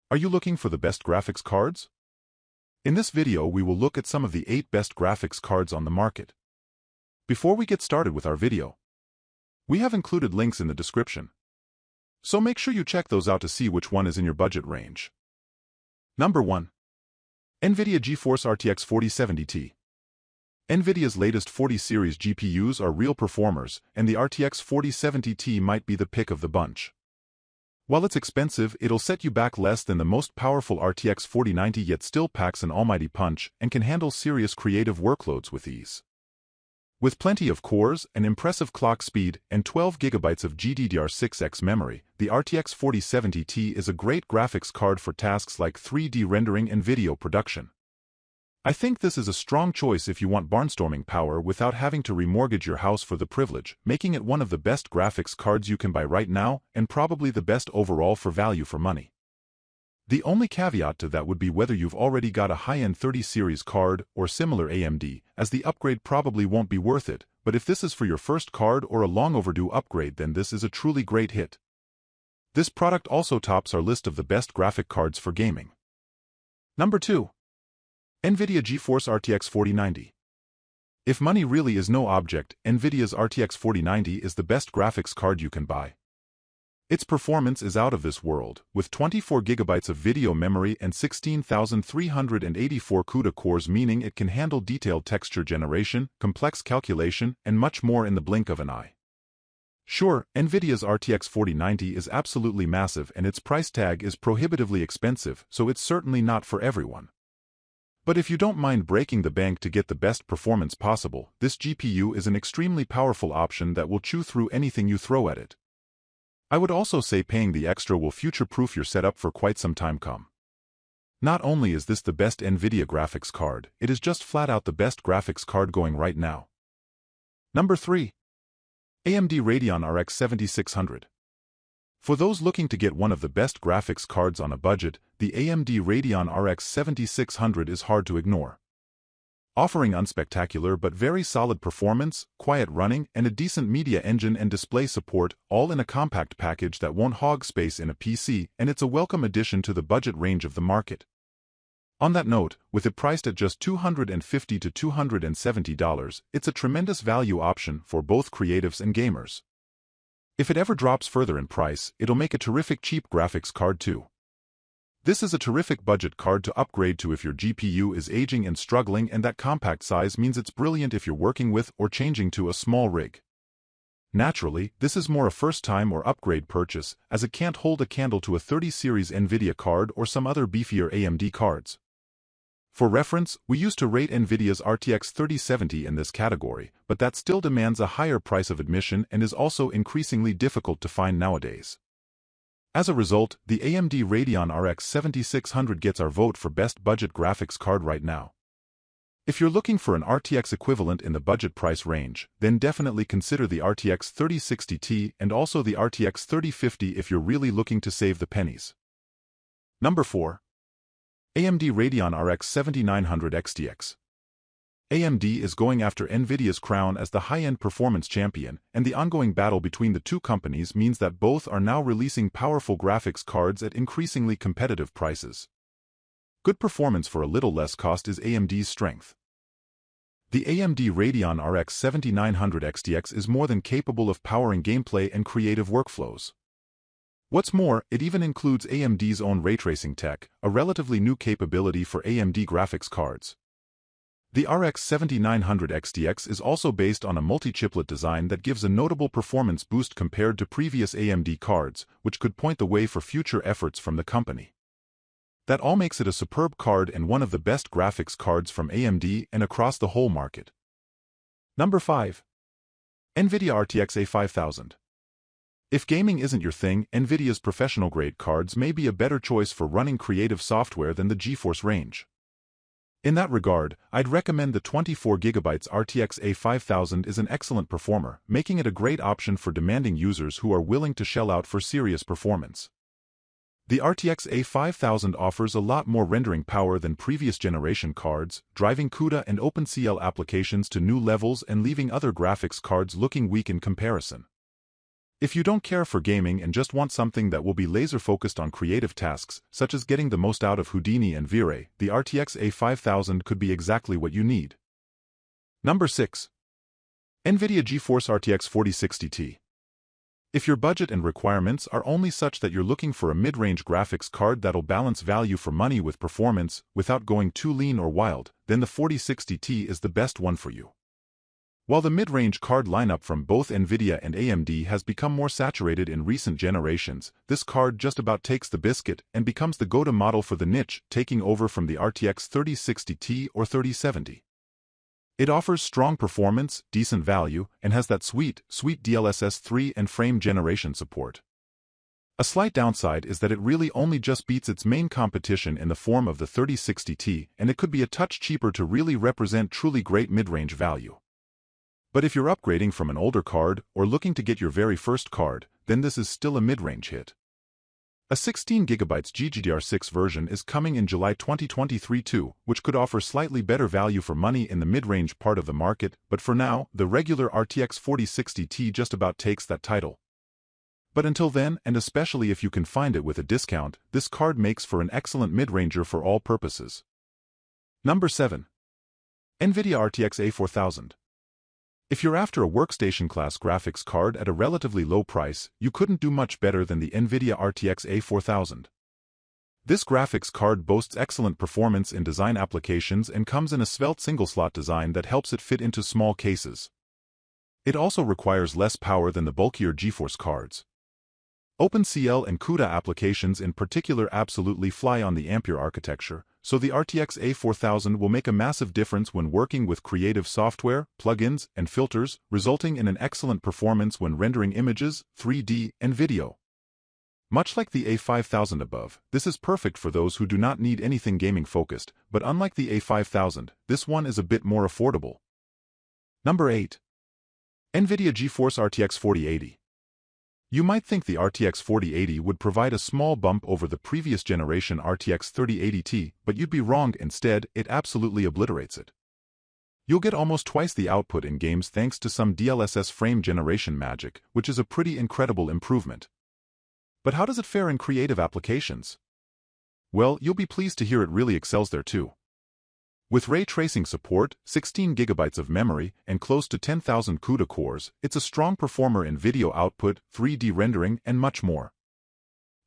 Are you looking for the best graphics cards? In this video, we will look at some of the 8 best graphics cards on the market. Before we get started with our video, we have included links in the description, so make sure you check those out to see which one is in your budget range. Number 1. NVIDIA GeForce RTX 4070 Ti. NVIDIA's latest 40 series GPUs are real performers, and the RTX 4070 Ti might be the pick of the bunch. While it's expensive, it'll set you back less than the most powerful RTX 4090, yet still packs an almighty punch and can handle serious creative workloads with ease. With plenty of cores, an impressive clock speed, and 12 GB of GDDR6X memory, the RTX 4070 Ti is a great graphics card for tasks like 3D rendering and video production. I think this is a strong choice if you want barnstorming power without having to remortgage your house for the privilege, making it one of the best graphics cards you can buy right now, and probably the best overall for value for money. The only caveat to that would be whether you've already got a high-end 30 series card or similar AMD, as the upgrade probably won't be worth it, but if this is for your first card or a long overdue upgrade, then this is a truly great hit. This product also tops our list of the best graphic cards for gaming. Number 2. NVIDIA GeForce RTX 4090. If money really is no object, NVIDIA's RTX 4090 is the best graphics card you can buy. Its performance is out of this world, with 24 GB of video memory and 16,384 CUDA cores, meaning it can handle detailed texture generation, complex calculation, and much more in the blink of an eye. Sure, NVIDIA's RTX 4090 is absolutely massive and its price tag is prohibitively expensive, so it's certainly not for everyone. But if you don't mind breaking the bank to get the best performance possible, this GPU is an extremely powerful option that will chew through anything you throw at it. I would also say paying the extra will future-proof your setup for quite some time come. Not only is this the best NVIDIA graphics card, it is just flat out the best graphics card going right now. Number 3. AMD Radeon RX 7600. For those looking to get one of the best graphics cards on a budget, the AMD Radeon RX 7600 is hard to ignore. Offering unspectacular but very solid performance, quiet running, and a decent media engine and display support, all in a compact package that won't hog space in a PC, and it's a welcome addition to the budget range of the market. On that note, with it priced at just $250 to $270, it's a tremendous value option for both creatives and gamers. If it ever drops further in price, it'll make a terrific cheap graphics card too. This is a terrific budget card to upgrade to if your GPU is aging and struggling, and that compact size means it's brilliant if you're working with or changing to a small rig. Naturally, this is more a first-time or upgrade purchase, as it can't hold a candle to a 30 series NVIDIA card or some other beefier AMD cards. For reference, we used to rate NVIDIA's RTX 3070 in this category, but that still demands a higher price of admission and is also increasingly difficult to find nowadays. As a result, the AMD Radeon RX 7600 gets our vote for best budget graphics card right now. If you're looking for an RTX equivalent in the budget price range, then definitely consider the RTX 3060 Ti and also the RTX 3050 if you're really looking to save the pennies. Number 4. AMD Radeon RX 7900 XTX. AMD is going after NVIDIA's crown as the high-end performance champion, and the ongoing battle between the two companies means that both are now releasing powerful graphics cards at increasingly competitive prices. Good performance for a little less cost is AMD's strength. The AMD Radeon RX 7900 XTX is more than capable of powering gameplay and creative workflows. What's more, it even includes AMD's own ray tracing tech, a relatively new capability for AMD graphics cards. The RX 7900 XTX is also based on a multi-chiplet design that gives a notable performance boost compared to previous AMD cards, which could point the way for future efforts from the company. That all makes it a superb card and one of the best graphics cards from AMD and across the whole market. Number 5. NVIDIA RTX A5000. If gaming isn't your thing, NVIDIA's professional-grade cards may be a better choice for running creative software than the GeForce range. In that regard, I'd recommend the 24 GB RTX A5000 is an excellent performer, making it a great option for demanding users who are willing to shell out for serious performance. The RTX A5000 offers a lot more rendering power than previous generation cards, driving CUDA and OpenCL applications to new levels and leaving other graphics cards looking weak in comparison. If you don't care for gaming and just want something that will be laser-focused on creative tasks, such as getting the most out of Houdini and V-Ray, the RTX A5000 could be exactly what you need. Number 6. NVIDIA GeForce RTX 4060 Ti. If your budget and requirements are only such that you're looking for a mid-range graphics card that'll balance value for money with performance without going too lean or wild, then the 4060 Ti is the best one for you. While the mid-range card lineup from both NVIDIA and AMD has become more saturated in recent generations, this card just about takes the biscuit and becomes the go-to model for the niche, taking over from the RTX 3060 Ti or 3070. It offers strong performance, decent value, and has that sweet DLSS 3 and frame generation support. A slight downside is that it really only just beats its main competition in the form of the 3060 Ti, and it could be a touch cheaper to really represent truly great mid-range value. But if you're upgrading from an older card or looking to get your very first card, then this is still a mid-range hit. A 16GB GDDR6 version is coming in July 2023 too, which could offer slightly better value for money in the mid-range part of the market, but for now, the regular RTX 4060 Ti just about takes that title. But until then, and especially if you can find it with a discount, this card makes for an excellent mid-ranger for all purposes. Number 7. NVIDIA RTX A4000. If you're after a workstation-class graphics card at a relatively low price, you couldn't do much better than the NVIDIA RTX A4000. This graphics card boasts excellent performance in design applications and comes in a svelte single-slot design that helps it fit into small cases. It also requires less power than the bulkier GeForce cards. OpenCL and CUDA applications in particular absolutely fly on the Ampere architecture, so the RTX A4000 will make a massive difference when working with creative software, plugins, and filters, resulting in an excellent performance when rendering images, 3D, and video. Much like the A5000 above, this is perfect for those who do not need anything gaming-focused, but unlike the A5000, this one is a bit more affordable. Number 8. NVIDIA GeForce RTX 4080. You might think the RTX 4080 would provide a small bump over the previous generation RTX 3080 Ti, but you'd be wrong. Instead, it absolutely obliterates it. You'll get almost twice the output in games thanks to some DLSS frame generation magic, which is a pretty incredible improvement. But how does it fare in creative applications? Well, you'll be pleased to hear it really excels there too. With ray tracing support, 16GB of memory, and close to 10,000 CUDA cores, it's a strong performer in video output, 3D rendering, and much more.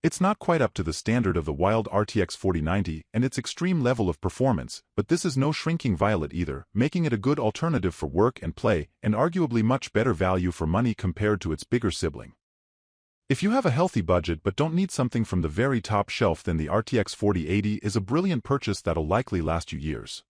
It's not quite up to the standard of the wild RTX 4090 and its extreme level of performance, but this is no shrinking violet either, making it a good alternative for work and play, and arguably much better value for money compared to its bigger sibling. If you have a healthy budget but don't need something from the very top shelf, then the RTX 4080 is a brilliant purchase that'll likely last you years.